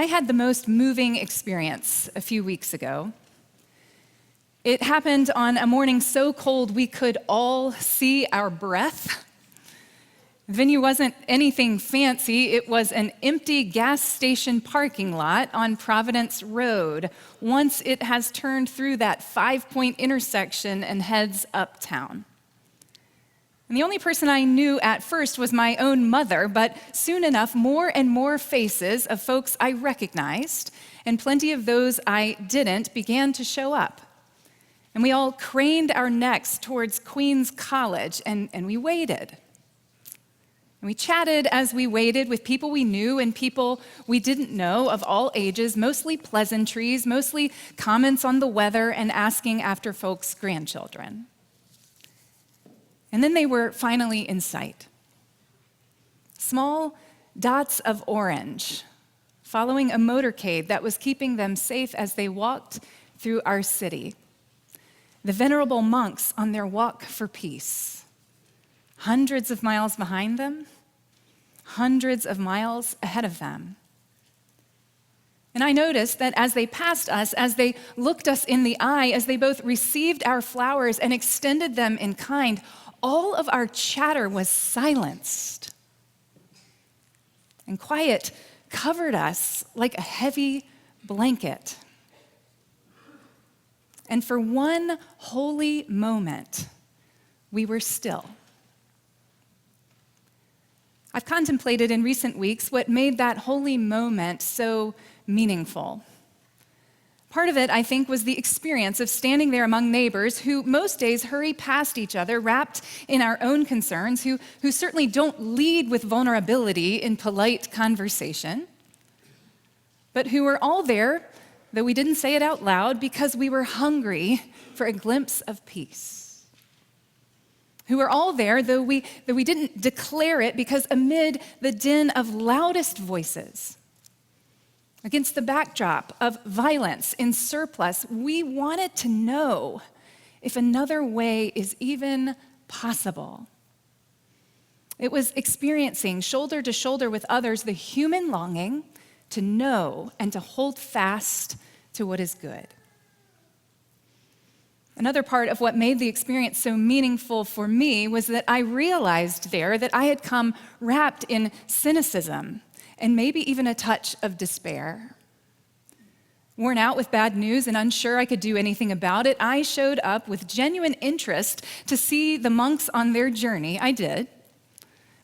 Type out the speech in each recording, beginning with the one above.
I had the most moving experience a few weeks ago. It happened on a morning so cold we could all see our breath. The venue wasn't anything fancy. It was an empty gas station parking lot on Providence Road, once it has turned through that 5-point intersection and heads uptown. And the only person I knew at first was my own mother, but soon enough, more and more faces of folks I recognized, and plenty of those I didn't, began to show up. And we all craned our necks towards Queens College, and we waited. And we chatted as we waited with people we knew and people we didn't know of all ages, mostly pleasantries, mostly comments on the weather and asking after folks' grandchildren. And then they were finally in sight. Small dots of orange, following a motorcade that was keeping them safe as they walked through our city. The venerable monks on their walk for peace. Hundreds of miles behind them, hundreds of miles ahead of them. And I noticed that as they passed us, as they looked us in the eye, as they both received our flowers and extended them in kind, all of our chatter was silenced. And quiet covered us like a heavy blanket. And for one holy moment, we were still. I've contemplated in recent weeks what made that holy moment so meaningful. Part of it, I think, was the experience of standing there among neighbors who most days hurry past each other, wrapped in our own concerns, who certainly don't lead with vulnerability in polite conversation, but who were all there, though we didn't say it out loud, because we were hungry for a glimpse of peace. Who were all there, though we didn't declare it, because amid the din of loudest voices, against the backdrop of violence in surplus, we wanted to know if another way is even possible. It was experiencing, shoulder to shoulder with others, the human longing to know and to hold fast to what is good. Another part of what made the experience so meaningful for me was that I realized there that I had come wrapped in cynicism and maybe even a touch of despair. Worn out with bad news and unsure I could do anything about it, I showed up with genuine interest to see the monks on their journey. I did,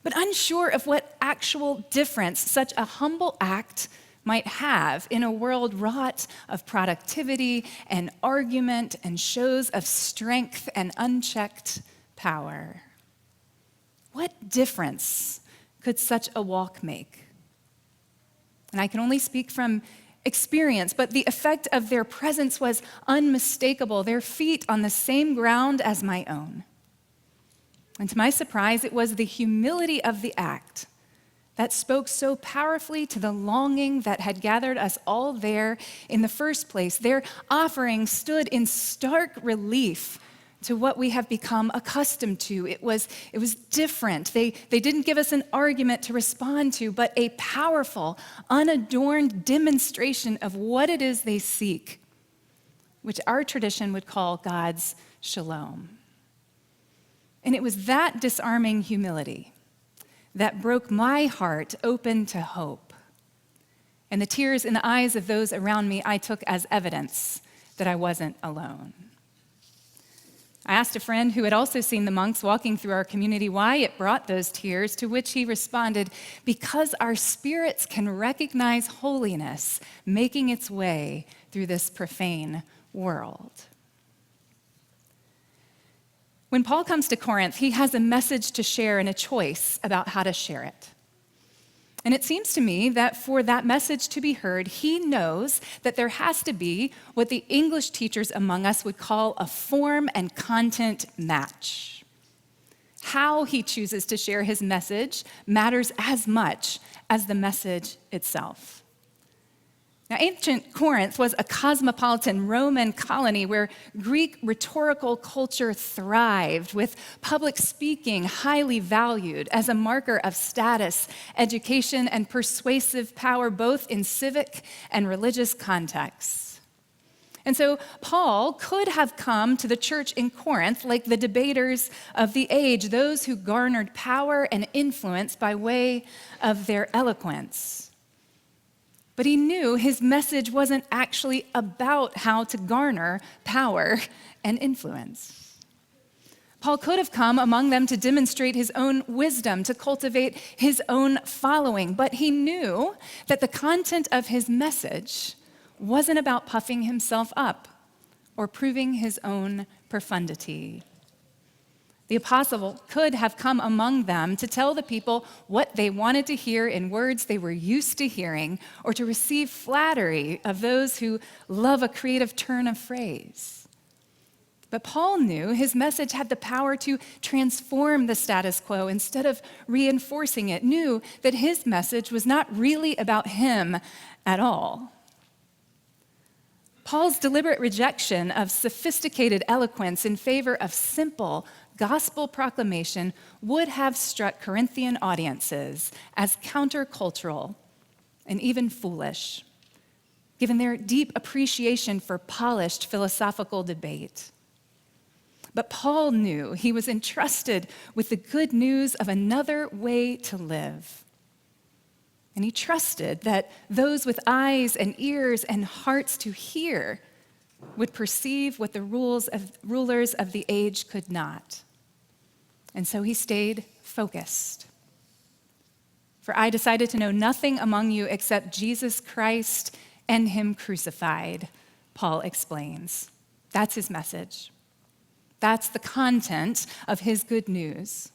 but unsure of what actual difference such a humble act might have in a world wrought of productivity and argument and shows of strength and unchecked power. What difference could such a walk make? And I can only speak from experience, but the effect of their presence was unmistakable, their feet on the same ground as my own. And to my surprise, it was the humility of the act that spoke so powerfully to the longing that had gathered us all there in the first place. Their offering stood in stark relief to what we have become accustomed to. It was different. They didn't give us an argument to respond to, but a powerful, unadorned demonstration of what it is they seek, which our tradition would call God's shalom. And it was that disarming humility that broke my heart open to hope. And the tears in the eyes of those around me I took as evidence that I wasn't alone. I asked a friend who had also seen the monks walking through our community why it brought those tears, to which he responded, because our spirits can recognize holiness making its way through this profane world. When Paul comes to Corinth, he has a message to share and a choice about how to share it. And it seems to me that for that message to be heard, he knows that there has to be what the English teachers among us would call a form and content match. How he chooses to share his message matters as much as the message itself. Now, ancient Corinth was a cosmopolitan Roman colony where Greek rhetorical culture thrived, with public speaking highly valued as a marker of status, education, and persuasive power, both in civic and religious contexts. And so Paul could have come to the church in Corinth like the debaters of the age, those who garnered power and influence by way of their eloquence. But he knew his message wasn't actually about how to garner power and influence. Paul could have come among them to demonstrate his own wisdom, to cultivate his own following, but he knew that the content of his message wasn't about puffing himself up or proving his own profundity. The apostle could have come among them to tell the people what they wanted to hear in words they were used to hearing, or to receive flattery of those who love a creative turn of phrase. But Paul knew his message had the power to transform the status quo instead of reinforcing it, knew that his message was not really about him at all. Paul's deliberate rejection of sophisticated eloquence in favor of simple gospel proclamation would have struck Corinthian audiences as countercultural and even foolish, given their deep appreciation for polished philosophical debate. But Paul knew he was entrusted with the good news of another way to live. And he trusted that those with eyes and ears and hearts to hear would perceive what the rulers of the age could not. And so he stayed focused. For I decided to know nothing among you except Jesus Christ and him crucified, Paul explains. That's his message. That's the content of his good news,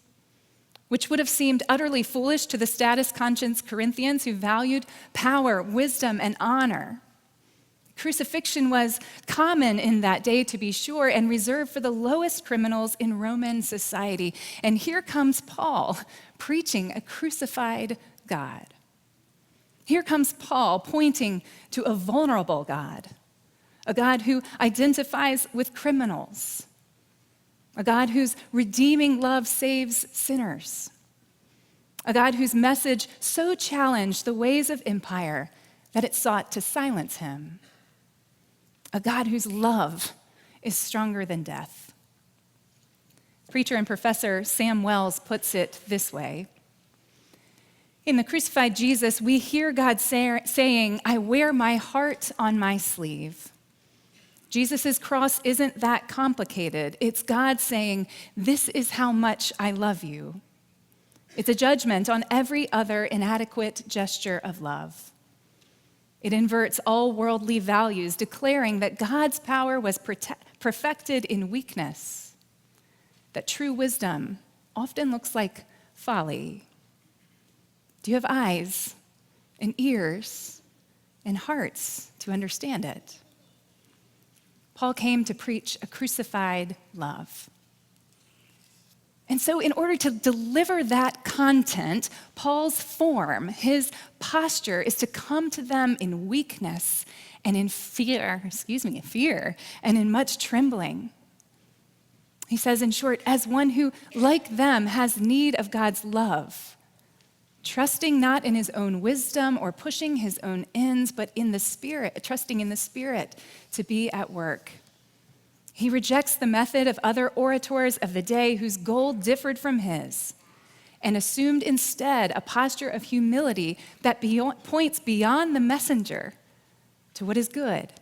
which would have seemed utterly foolish to the status-conscious Corinthians who valued power, wisdom, and honor. Crucifixion was common in that day, to be sure, and reserved for the lowest criminals in Roman society. And here comes Paul preaching a crucified God. Here comes Paul pointing to a vulnerable God, a God who identifies with criminals, a God whose redeeming love saves sinners, a God whose message so challenged the ways of empire that it sought to silence him, a God whose love is stronger than death. Preacher and professor Sam Wells puts it this way: in the crucified Jesus, we hear God saying, I wear my heart on my sleeve. Jesus' cross isn't that complicated. It's God saying, this is how much I love you. It's a judgment on every other inadequate gesture of love. It inverts all worldly values, declaring that God's power was perfected in weakness, that true wisdom often looks like folly. Do you have eyes and ears and hearts to understand it? Paul came to preach a crucified love. And so in order to deliver that content, Paul's form, his posture, is to come to them in weakness and in fear and in much trembling. He says, in short, as one who, like them, has need of God's love, trusting not in his own wisdom or pushing his own ends, but in the Spirit, trusting in the Spirit to be at work. He rejects the method of other orators of the day whose goal differed from his, and assumed instead a posture of humility that points beyond the messenger to what is good.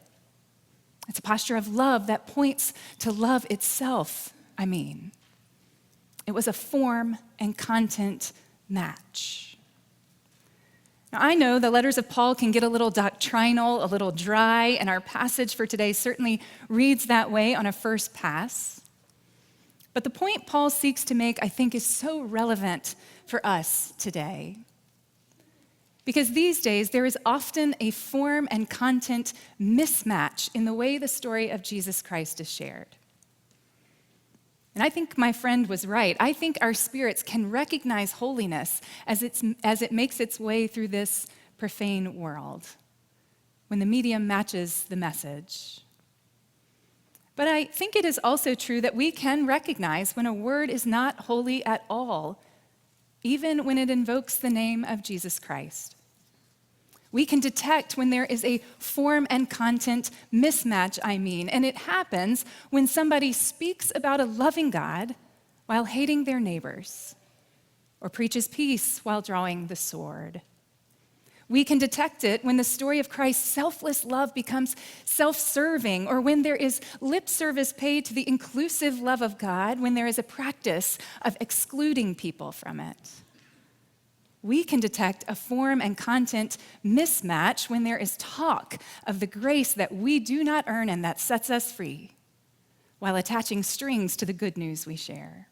It's a posture of love that points to love itself, It was a form and content match. Now, I know the letters of Paul can get a little doctrinal, a little dry, and our passage for today certainly reads that way on a first pass. But the point Paul seeks to make, I think, is so relevant for us today. Because these days, there is often a form and content mismatch in the way the story of Jesus Christ is shared. And I think my friend was right. I think our spirits can recognize holiness as it makes its way through this profane world. when the medium matches the message. But I think it is also true that we can recognize when a word is not holy at all, even when it invokes the name of Jesus Christ. We can detect when there is a form and content mismatch, and it happens when somebody speaks about a loving God while hating their neighbors, or preaches peace while drawing the sword. We can detect it when the story of Christ's selfless love becomes self-serving, or when there is lip service paid to the inclusive love of God, when there is a practice of excluding people from it. We can detect a form and content mismatch when there is talk of the grace that we do not earn and that sets us free, while attaching strings to the good news we share.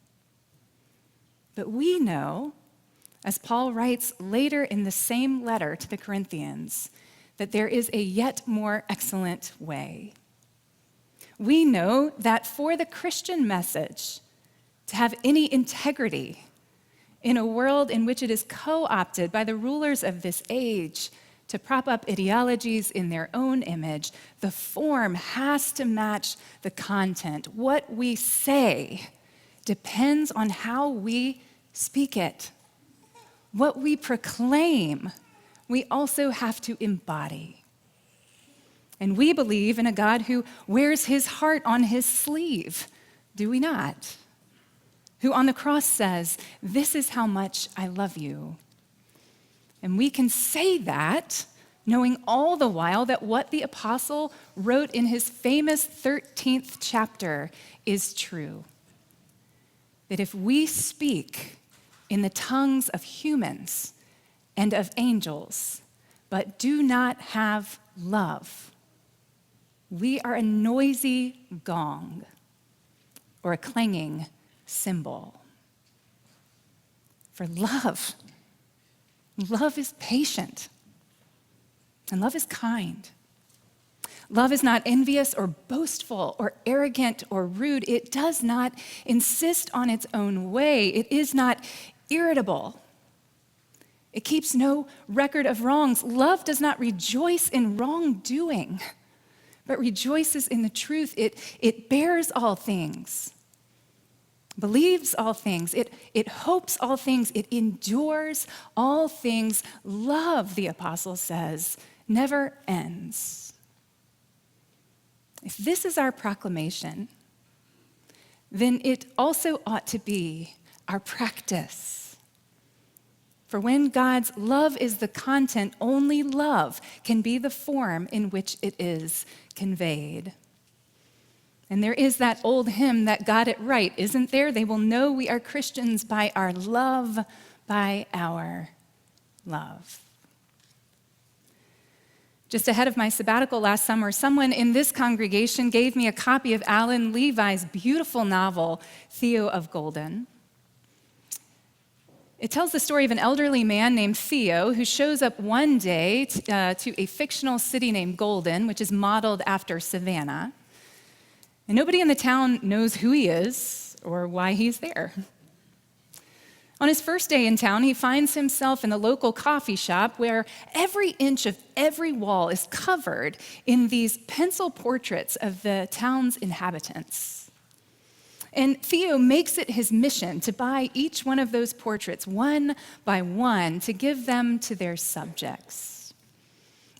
But we know, as Paul writes later in the same letter to the Corinthians, that there is a yet more excellent way. We know that for the Christian message to have any integrity in a world in which it is co-opted by the rulers of this age to prop up ideologies in their own image, the form has to match the content. What we say depends on how we speak it. What we proclaim, we also have to embody. And we believe in a God who wears his heart on his sleeve, do we not? Who on the cross says, "This is how much I love you." And we can say that knowing all the while that what the apostle wrote in his famous 13th chapter is true. That if we speak in the tongues of humans and of angels, but do not have love, we are a noisy gong or a clanging cymbal. For love is patient, and love is kind. Love is not envious or boastful or arrogant or rude. It does not insist on its own way. It is not irritable. It keeps no record of wrongs. Love does not rejoice in wrongdoing, but rejoices in the truth. It bears all things, believes all things. It hopes all things. It endures all things. Love, the apostle says, never ends. If this is our proclamation, then it also ought to be our practice. For when God's love is the content, only love can be the form in which it is conveyed. And there is that old hymn that got it right, isn't there? They will know we are Christians by our love, by our love. Just ahead of my sabbatical last summer, someone in this congregation gave me a copy of Alan Levi's beautiful novel, Theo of Golden. It tells the story of an elderly man named Theo who shows up one day to a fictional city named Golden, which is modeled after Savannah. And nobody in the town knows who he is or why he's there. On his first day in town, he finds himself in the local coffee shop where every inch of every wall is covered in these pencil portraits of the town's inhabitants. And Theo makes it his mission to buy each one of those portraits one by one to give them to their subjects.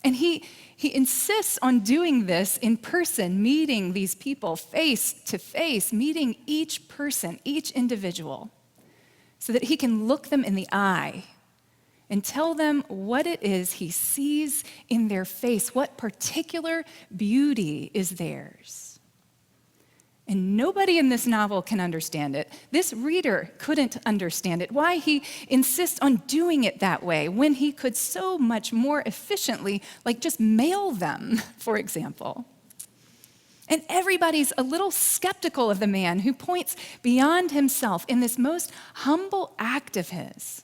And he insists on doing this in person, meeting these people face to face, meeting each person, each individual, so that he can look them in the eye and tell them what it is he sees in their face, what particular beauty is theirs. And nobody in this novel can understand it. This reader couldn't understand it. Why he insists on doing it that way when he could so much more efficiently, just mail them, for example. And everybody's a little skeptical of the man who points beyond himself in this most humble act of his.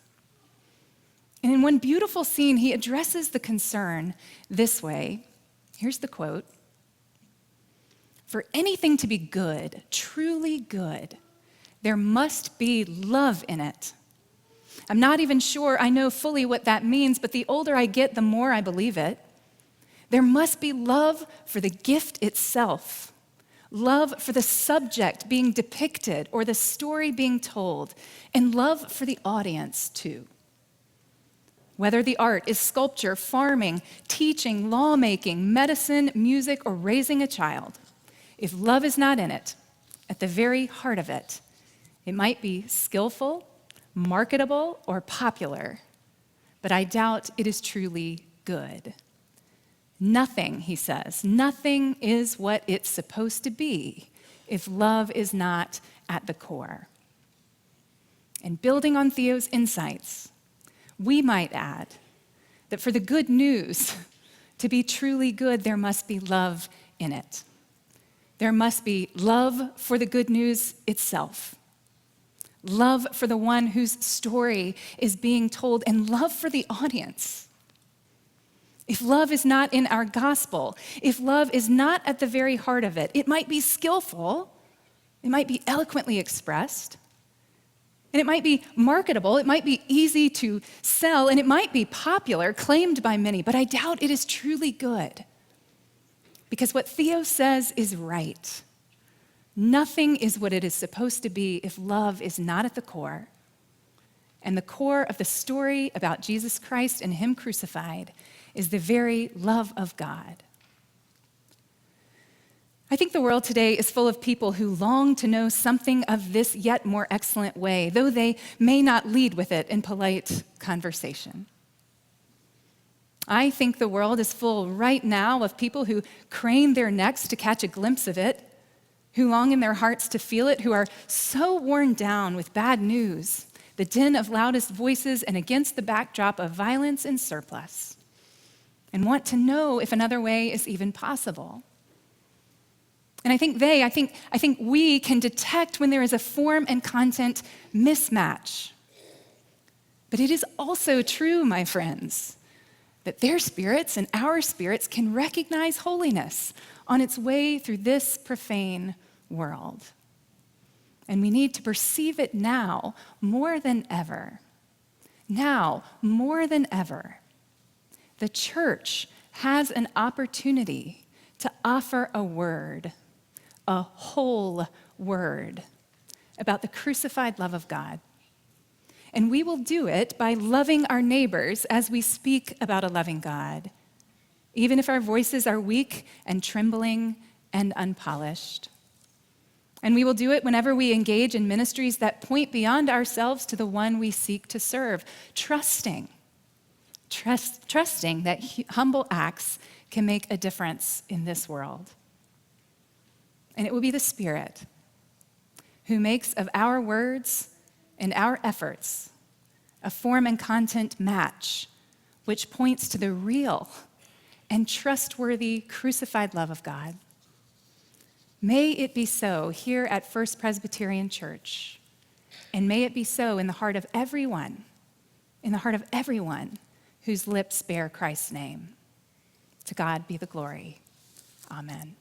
And in one beautiful scene, he addresses the concern this way. Here's the quote. "For anything to be good, truly good, there must be love in it. I'm not even sure I know fully what that means, but the older I get, the more I believe it. There must be love for the gift itself, love for the subject being depicted or the story being told, and love for the audience too. Whether the art is sculpture, farming, teaching, lawmaking, medicine, music, or raising a child, if love is not in it, at the very heart of it, it might be skillful, marketable, or popular, but I doubt it is truly good. Nothing, he says, nothing is what it's supposed to be if love is not at the core. And building on Theo's insights, we might add that for the good news to be truly good, there must be love in it. There must be love for the good news itself, love for the one whose story is being told, and love for the audience. If love is not in our gospel, if love is not at the very heart of it, it might be skillful, it might be eloquently expressed, and it might be marketable, it might be easy to sell, and it might be popular, claimed by many, but I doubt it is truly good. Because what Theo says is right. Nothing is what it is supposed to be if love is not at the core. And the core of the story about Jesus Christ and Him crucified is the very love of God. I think the world today is full of people who long to know something of this yet more excellent way, though they may not lead with it in polite conversation. I think the world is full right now of people who crane their necks to catch a glimpse of it, who long in their hearts to feel it, who are so worn down with bad news, the din of loudest voices, and against the backdrop of violence and surplus, and want to know if another way is even possible. And I think we can detect when there is a form and content mismatch. But it is also true, my friends, that their spirits and our spirits can recognize holiness on its way through this profane world. And we need to perceive it now more than ever. Now, more than ever, the church has an opportunity to offer a word, a whole word, about the crucified love of God. And we will do it by loving our neighbors as we speak about a loving God, even if our voices are weak and trembling and unpolished. And we will do it whenever we engage in ministries that point beyond ourselves to the one we seek to serve, trusting that humble acts can make a difference in this world. And it will be the Spirit who makes of our words and our efforts a form and content match which points to the real and trustworthy crucified love of God. May it be so here at First Presbyterian Church, and may it be so in the heart of everyone whose lips bear Christ's name. To God be the glory. Amen.